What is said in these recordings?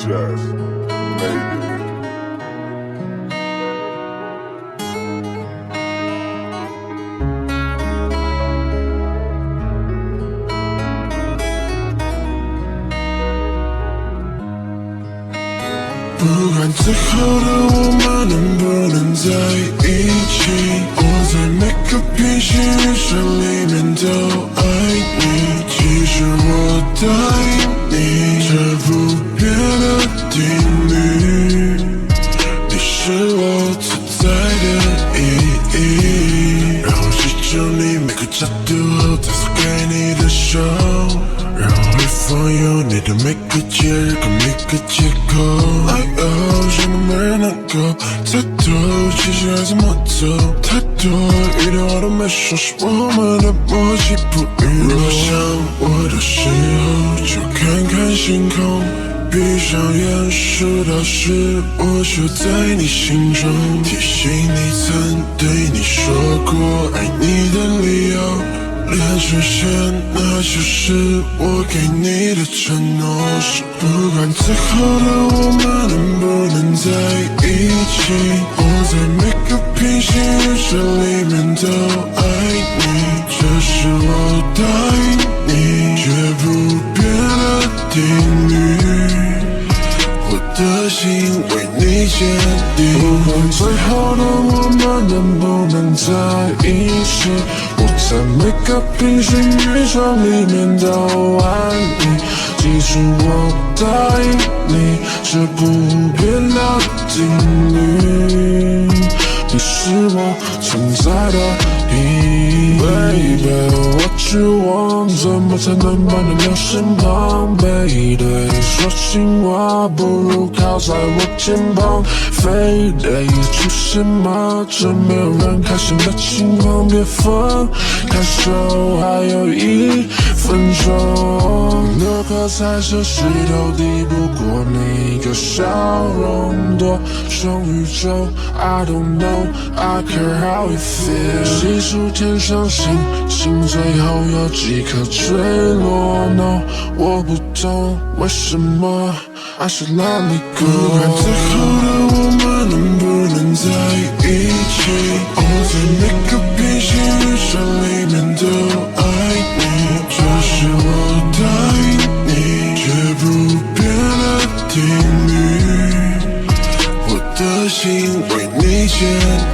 just made it. 不管最后的我们能不能在一起，我在每个平行宇宙里面都爱你。其实我答应你，这不变的定律，你是我存在的意义。让我记住你每个角度后再撕开你的手，让我会放有你的每个节日跟每个借口。什么没人能够猜透，其实还是摸走太多，一点话都没说，是我们的默契不允许。若想我的时候，就看看星空，闭上眼数到10，我就在你心中。提醒你曾对你说过爱你的理由，连实现，那就是我给你的承诺。是不管最后的我们能不能在一起，我在每个平行宇宙里面都爱你。这是我答应你，绝不变的定律，我的心为你坚定。不管最后的我们能不能在一起，我在每个平行宇宙里面都爱你。记住我答应你，这不变的定律，你是我存在的意义。Baby， 我绝望，怎么才能把你留身旁？背对说情话，不如靠在我肩膀。非得出现吗？这没有人开心的情况，别放开手，还有1分钟。那颗彩色石头抵不过你个笑容，多重宇宙 I don't know I care how you feel。 细数天上星星，最后有几颗坠落 No， 我不懂为什么I should let me go。 不管最后的我们能不能在一起，我在每个平行宇宙里面都爱你。这是我答应你，绝不变的定律，我的心为你坚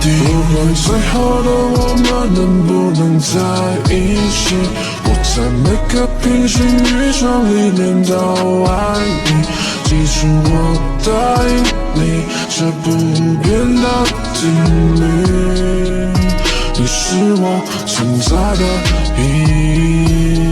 定。不管最后的我们能不能在一起，我在每个平行宇宙里面都爱你。记住我答应你，这不变的定律，你是我存在的意义。